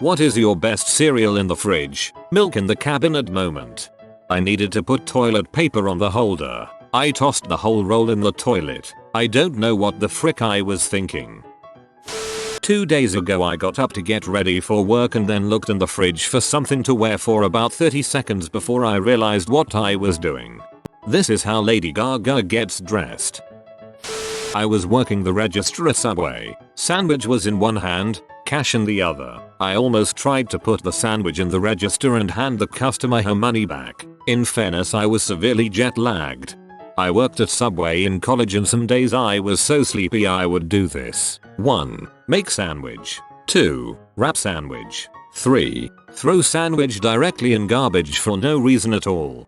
What is your best cereal in the fridge? Milk in the cabinet moment. I needed to put toilet paper on the holder. I tossed the whole roll in the toilet. I don't know what the frick I was thinking. 2 days ago I got up to get ready for work and then looked in the fridge for something to wear for about 30 seconds before I realized what I was doing. This is how Lady Gaga gets dressed. I was working the register at Subway. Sandwich was in one hand, cash in the other. I almost tried to put the sandwich in the register and hand the customer her money back. In fairness, I was severely jet lagged. I worked at Subway in college and some days I was so sleepy I would do this. 1. Make sandwich. 2. Wrap sandwich. 3. Throw sandwich directly in garbage for no reason at all.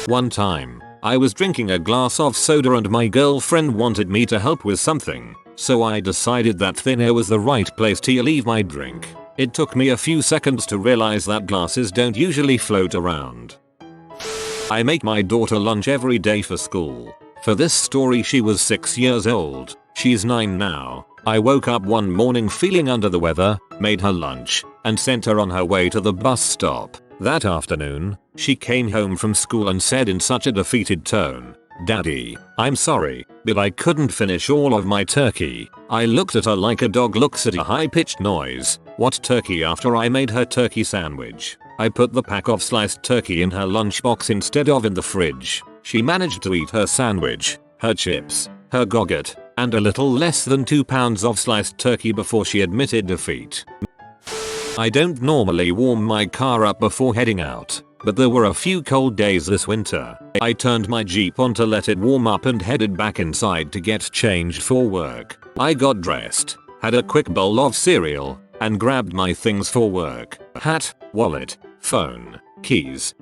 One time, I was drinking a glass of soda and my girlfriend wanted me to help with something, so I decided that thin air was the right place to leave my drink. It took me a few seconds to realize that glasses don't usually float around. I make my daughter lunch every day for school. For this story she was 6 years old. She's 9 now. I woke up one morning feeling under the weather, made her lunch, and sent her on her way to the bus stop. That afternoon, she came home from school and said in such a defeated tone, "Daddy, I'm sorry, but I couldn't finish all of my turkey." I looked at her like a dog looks at a high-pitched noise. What turkey? After I made her turkey sandwich, I put the pack of sliced turkey in her lunchbox instead of in the fridge. She managed to eat her sandwich, her chips, her gogurt, and a little less than 2 pounds of sliced turkey before she admitted defeat. I don't normally warm my car up before heading out, but there were a few cold days this winter. I turned my Jeep on to let it warm up and headed back inside to get changed for work. I got dressed, had a quick bowl of cereal, and grabbed my things for work. Hat, wallet, phone, keys.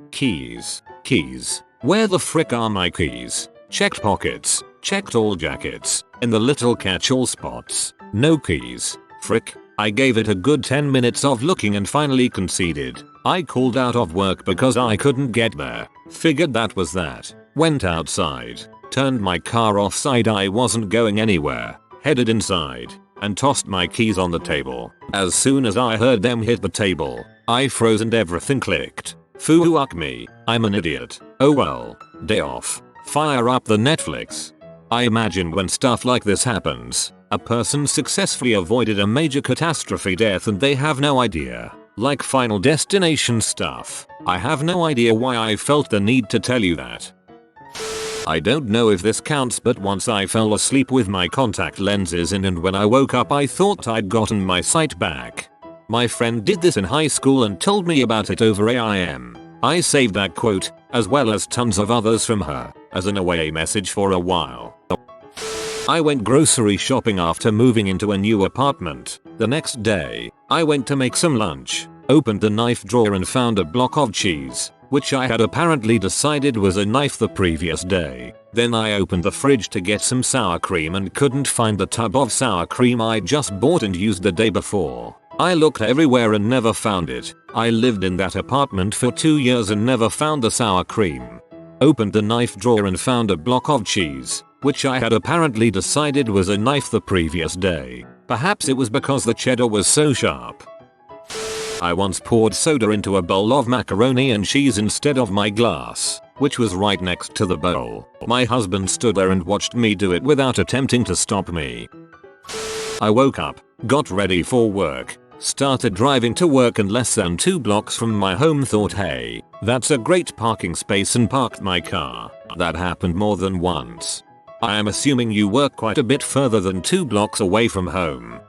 Where the frick are my keys? Checked pockets, checked all jackets, in the little catch-all spots. No keys. Frick. I gave it a good 10 minutes of looking and finally conceded. I called out of work because I couldn't get there. Figured that was that. Went outside. Turned my car offside. I wasn't going anywhere. Headed inside and tossed my keys on the table. As soon as I heard them hit the table, I froze and everything clicked. Fuck me. I'm an idiot. Oh well. Day off. Fire up the Netflix. I imagine when stuff like this happens, a person successfully avoided a major catastrophe death and they have no idea. Like Final Destination stuff. I have no idea why I felt the need to tell you that. I don't know if this counts, but once I fell asleep with my contact lenses in and when I woke up I thought I'd gotten my sight back. My friend did this in high school and told me about it over AIM. I saved that quote, as well as tons of others from her, as an away message for a while. I went grocery shopping after moving into a new apartment. The next day, I went to make some lunch, opened the knife drawer and found a block of cheese, which I had apparently decided was a knife the previous day. Then I opened the fridge to get some sour cream and couldn't find the tub of sour cream I just bought and used the day before. I looked everywhere and never found it. I lived in that apartment for 2 years and never found the sour cream. Opened the knife drawer and found a block of cheese, which I had apparently decided was a knife the previous day. Perhaps it was because the cheddar was so sharp. I once poured soda into a bowl of macaroni and cheese instead of my glass, which was right next to the bowl. My husband stood there and watched me do it without attempting to stop me. I woke up, got ready for work, started driving to work and less than 2 blocks from my home thought, hey, that's a great parking space and parked my car. That happened more than once. I am assuming you work quite a bit further than 2 blocks away from home.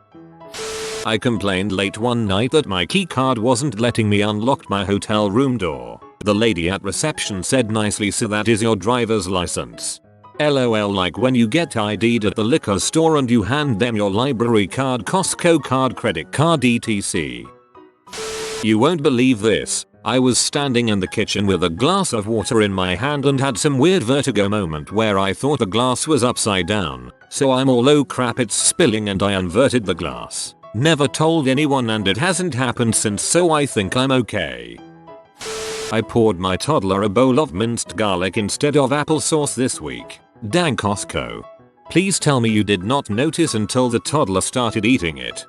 I complained late one night that my keycard wasn't letting me unlock my hotel room door. The lady at reception said nicely, "So that is your driver's license." LOL, like when you get ID'd at the liquor store and you hand them your library card, Costco card, credit card, etc. You won't believe this. I was standing in the kitchen with a glass of water in my hand and had some weird vertigo moment where I thought the glass was upside down. So I'm all, oh crap, it's spilling, and I inverted the glass. Never told anyone and it hasn't happened since, so I think I'm okay. I poured my toddler a bowl of minced garlic instead of applesauce this week. Dang Costco. Please tell me you did not notice until the toddler started eating it.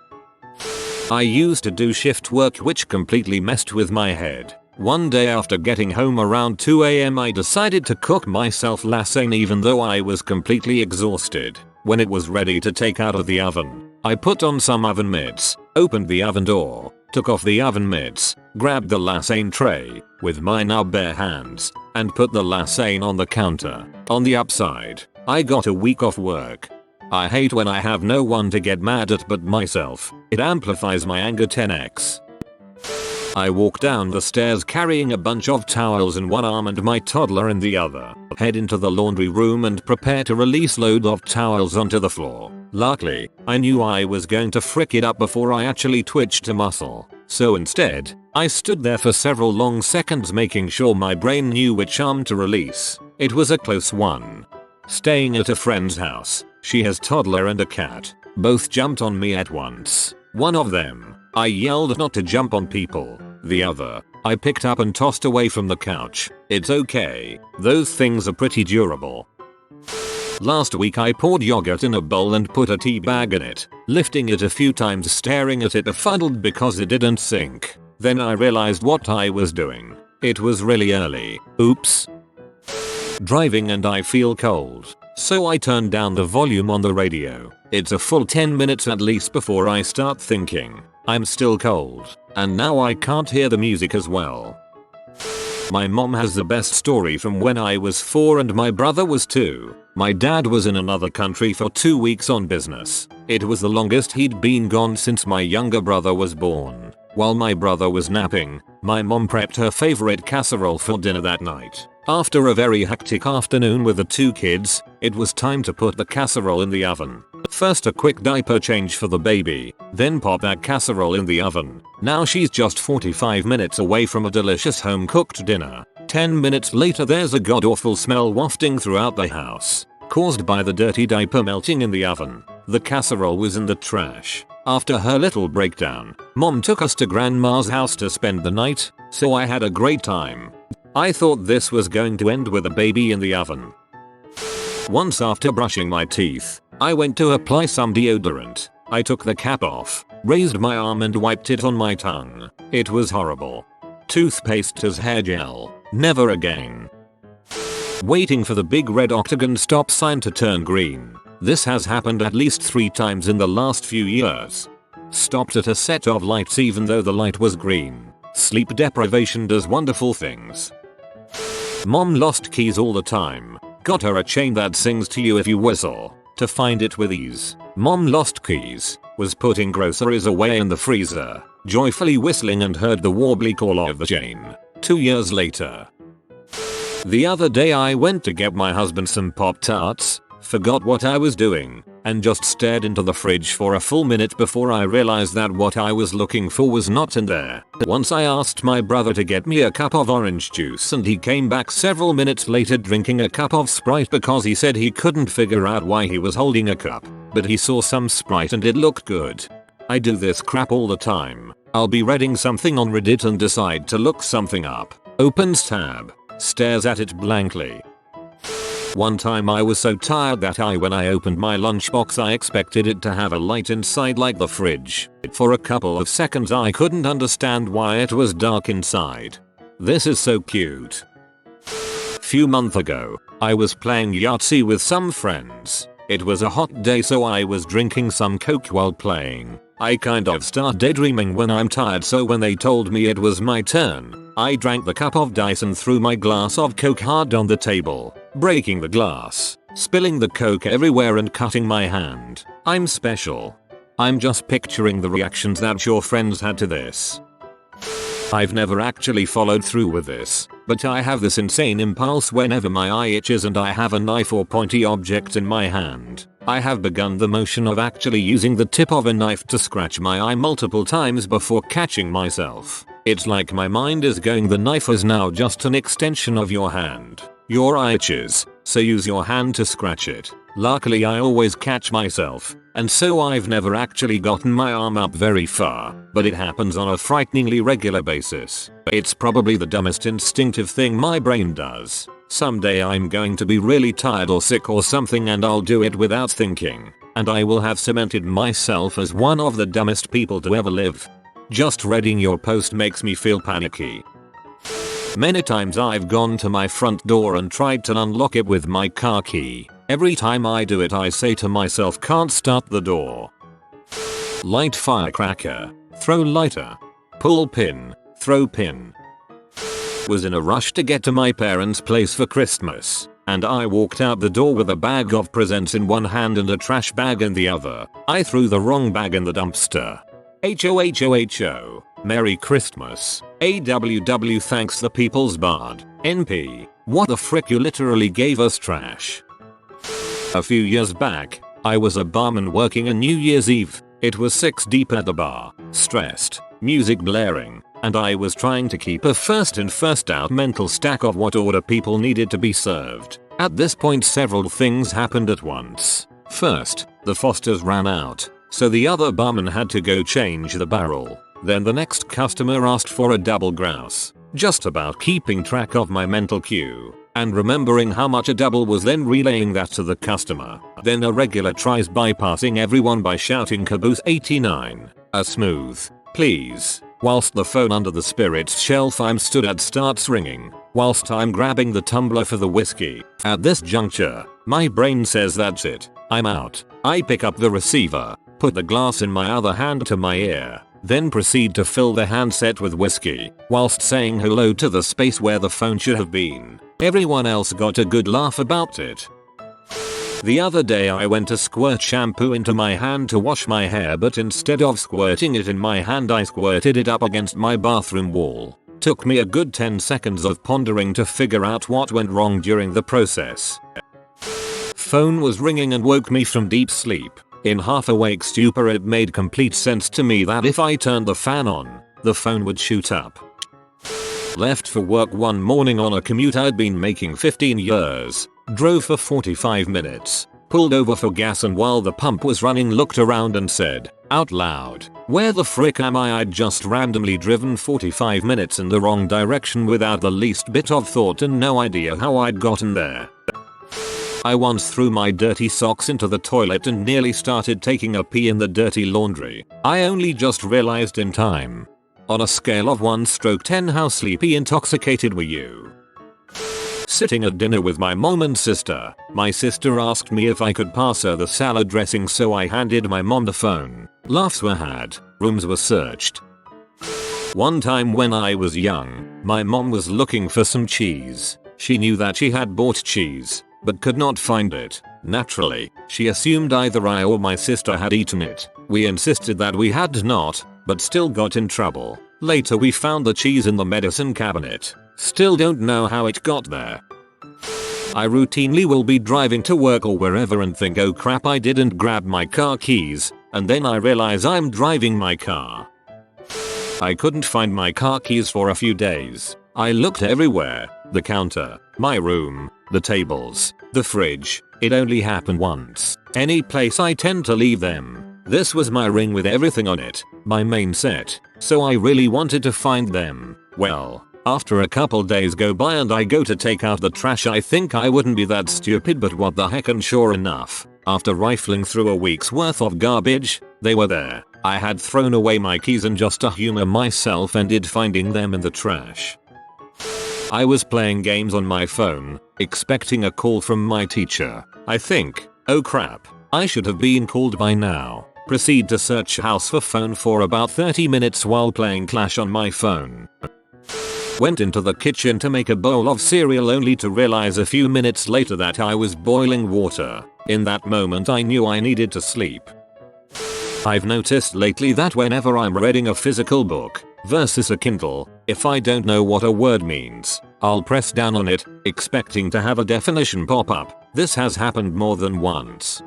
I used to do shift work which completely messed with my head. One day after getting home around 2 AM I decided to cook myself lasagne even though I was completely exhausted. When it was ready to take out of the oven, I put on some oven mitts, opened the oven door, took off the oven mitts, grabbed the lasagne tray with my now bare hands, and put the lasagne on the counter. On the upside, I got a week off work. I hate when I have no one to get mad at but myself. It amplifies my anger 10x. I walk down the stairs carrying a bunch of towels in one arm and my toddler in the other. Head into the laundry room and prepare to release load of towels onto the floor. Luckily, I knew I was going to frick it up before I actually twitched a muscle. So instead, I stood there for several long seconds making sure my brain knew which arm to release. It was a close one. Staying at a friend's house, she has toddler and a cat. Both jumped on me at once. One of them, I yelled not to jump on people. The other, I picked up and tossed away from the couch. It's okay. Those things are pretty durable. Last week I poured yogurt in a bowl and put a tea bag in it, lifting it a few times staring at it befuddled because it didn't sink. Then I realized what I was doing. It was really early. Oops. Driving and I feel cold. So I turned down the volume on the radio. It's a full 10 minutes at least before I start thinking, I'm still cold, and now I can't hear the music as well. My mom has the best story from when I was 4 and my brother was 2. My dad was in another country for 2 weeks on business. It was the longest he'd been gone since my younger brother was born. While my brother was napping, my mom prepped her favorite casserole for dinner that night. After a very hectic afternoon with the 2 kids, it was time to put the casserole in the oven. First a quick diaper change for the baby, then pop that casserole in the oven. Now she's just 45 minutes away from a delicious home cooked dinner. 10 minutes later there's a god-awful smell wafting throughout the house, caused by the dirty diaper melting in the oven. The casserole was in the trash. After her little breakdown, mom took us to grandma's house to spend the night, so I had a great time. I thought this was going to end with a baby in the oven. Once after brushing my teeth, I went to apply some deodorant. I took the cap off, raised my arm and wiped it on my tongue. It was horrible. Toothpaste as hair gel. Never again. Waiting for the big red octagon stop sign to turn green. This has happened at least 3 times in the last few years. Stopped at a set of lights even though the light was green. Sleep deprivation does wonderful things. Mom lost keys all the time. Got her a chain that sings to you if you whistle, to find it with ease. Mom lost keys, was putting groceries away in the freezer, joyfully whistling and heard the warbly call of the chain. 2 years later. The other day I went to get my husband some Pop-Tarts, forgot what I was doing, and just stared into the fridge for a full minute before I realized that what I was looking for was not in there. Once I asked my brother to get me a cup of orange juice and he came back several minutes later drinking a cup of Sprite because he said he couldn't figure out why he was holding a cup, but he saw some Sprite and it looked good. I do this crap all the time. I'll be reading something on Reddit and decide to look something up. Opens tab, stares at it blankly. One time I was so tired that when I opened my lunchbox I expected it to have a light inside like the fridge. For a couple of seconds I couldn't understand why it was dark inside. This is so cute. Few months ago, I was playing Yahtzee with some friends. It was a hot day so I was drinking some Coke while playing. I kind of start daydreaming when I'm tired so when they told me it was my turn, I drank the cup of dice and threw my glass of Coke hard on the table, breaking the glass, spilling the Coke everywhere and cutting my hand. I'm special. I'm just picturing the reactions that your friends had to this. I've never actually followed through with this, but I have this insane impulse whenever my eye itches and I have a knife or pointy object in my hand. I have begun the motion of actually using the tip of a knife to scratch my eye multiple times before catching myself. It's like my mind is going, the knife is now just an extension of your hand. Your eye itches, so use your hand to scratch it. Luckily I always catch myself, and so I've never actually gotten my arm up very far, but it happens on a frighteningly regular basis. It's probably the dumbest instinctive thing my brain does. Someday I'm going to be really tired or sick or something and I'll do it without thinking. and I will have cemented myself as one of the dumbest people to ever live. Just reading your post makes me feel panicky. Many times I've gone to my front door and tried to unlock it with my car key. Every time I do it I say to myself, can't start the door. Light firecracker, throw lighter. Pull pin, throw pin. Was in a rush to get to my parents' place for Christmas, and I walked out the door with a bag of presents in one hand and a trash bag in the other. I threw the wrong bag in the dumpster. HOHOHO. Merry Christmas. AWW thanks the People's Bard. NP. What the frick, you literally gave us trash. A few years back, I was a barman working a New Year's Eve. It was 6 deep at the bar, stressed, music blaring, and I was trying to keep a first in first out mental stack of what order people needed to be served. At this point several things happened at once. First, the Fosters ran out, so the other barman had to go change the barrel. Then the next customer asked for a double grouse. Just about keeping track of my mental queue and remembering how much a double was, then relaying that to the customer. Then a regular tries bypassing everyone by shouting caboose 89. A smooth, please. Whilst the phone under the spirits shelf I'm stood at starts ringing, whilst I'm grabbing the tumbler for the whiskey. At this juncture, my brain says that's it, I'm out. I pick up the receiver, put the glass in my other hand to my ear, then proceed to fill the handset with whiskey, whilst saying hello to the space where the phone should have been. Everyone else got a good laugh about it. The other day I went to squirt shampoo into my hand to wash my hair, but instead of squirting it in my hand I squirted it up against my bathroom wall. Took me a good 10 seconds of pondering to figure out what went wrong during the process. Phone was ringing and woke me from deep sleep. In half-awake stupor it made complete sense to me that if I turned the fan on, the phone would shoot up. Left for work one morning on a commute I'd been making 15 years. Drove for 45 minutes. Pulled over for gas and while the pump was running looked around and said, out loud, where the frick am I? I'd just randomly driven 45 minutes in the wrong direction without the least bit of thought and no idea how I'd gotten there. I once threw my dirty socks into the toilet and nearly started taking a pee in the dirty laundry. I only just realized in time. On a scale of 1/10 how sleepy intoxicated were you? Sitting at dinner with my mom and sister, my sister asked me if I could pass her the salad dressing, so I handed my mom the phone. Laughs were had, rooms were searched. One time when I was young, my mom was looking for some cheese. She knew that she had bought cheese, but could not find it. Naturally, she assumed either I or my sister had eaten it. We insisted that we had not, but still got in trouble. Later we found the cheese in the medicine cabinet. Still don't know how it got there. I routinely will be driving to work or wherever and think, oh crap, I didn't grab my car keys, and then I realize I'm driving my car. I couldn't find my car keys for a few days. I looked everywhere, the counter, my room, the tables, the fridge. It only happened once. Any place I tend to leave them. This was my ring with everything on it, my main set, so I really wanted to find them. Well, after a couple days go by and I go to take out the trash, I think I wouldn't be that stupid, but what the heck, and sure enough, after rifling through a week's worth of garbage, they were there. I had thrown away my keys and just to humor myself ended finding them in the trash. I was playing games on my phone, expecting a call from my teacher. I think, oh crap, I should have been called by now. Proceed to search house for phone for about 30 minutes while playing Clash on my phone. Went into the kitchen to make a bowl of cereal only to realize a few minutes later that I was boiling water. In that moment I knew I needed to sleep. I've noticed lately that whenever I'm reading a physical book versus a Kindle, if I don't know what a word means, I'll press down on it, expecting to have a definition pop up. This has happened more than once.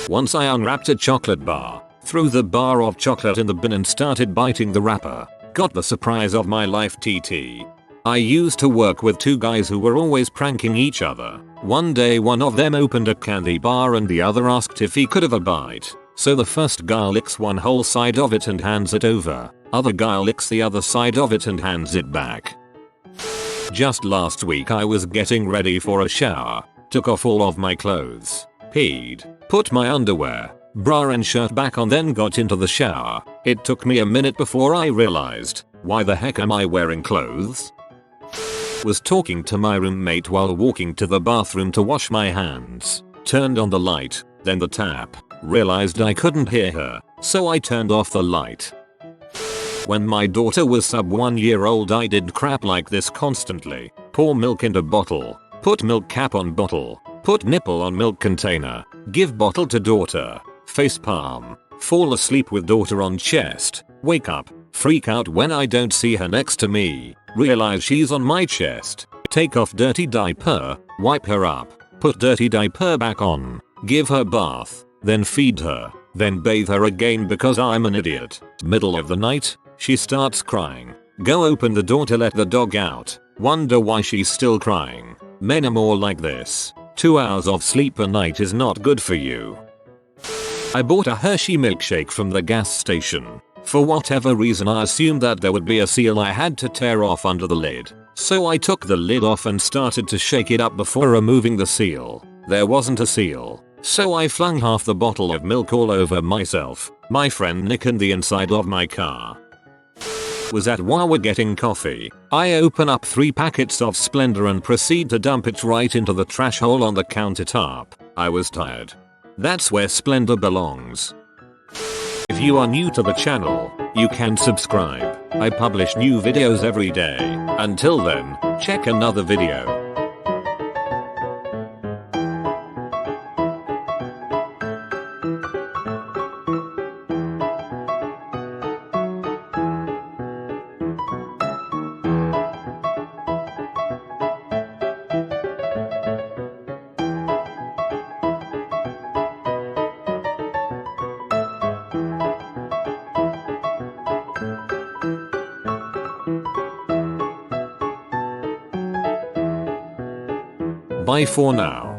Once I unwrapped a chocolate bar, threw the bar of chocolate in the bin and started biting the wrapper. Got the surprise of my life TT. I used to work with two guys who were always pranking each other. One day one of them opened a candy bar and the other asked if he could have a bite. So the first guy licks one whole side of it and hands it over. Other guy licks the other side of it and hands it back. Just last week I was getting ready for a shower. Took off all of my clothes. peed, put my underwear, bra and shirt back on, then got into the shower. It took me a minute before I realized, why the heck am I wearing clothes? Was talking to my roommate while walking to the bathroom to wash my hands. Turned on the light, then the tap. Realized I couldn't hear her, so I turned off the light. When my daughter was sub 1 year old, I did crap like this constantly. Pour milk into bottle, put milk cap on bottle, put nipple on milk container, give bottle to daughter, face palm, fall asleep with daughter on chest, wake up, freak out when I don't see her next to me, realize she's on my chest, take off dirty diaper, wipe her up, put dirty diaper back on, give her bath, then feed her, then bathe her again because I'm an idiot. Middle of the night, she starts crying. Go open the door to let the dog out. Wonder why she's still crying. Men are more like this. 2 hours of sleep a night is not good for you. I bought a Hershey milkshake from the gas station. For whatever reason I assumed that there would be a seal I had to tear off under the lid. So I took the lid off and started to shake it up before removing the seal. There wasn't a seal. So I flung half the bottle of milk all over myself, my friend Nick, and the inside of my car. Was at Wawa getting coffee. I open up 3 packets of Splendor and proceed to dump it right into the trash hole on the countertop. I was tired. That's where Splendor belongs. If you are new to the channel, you can subscribe. I publish new videos every day. Until then, check another video. Bye for now.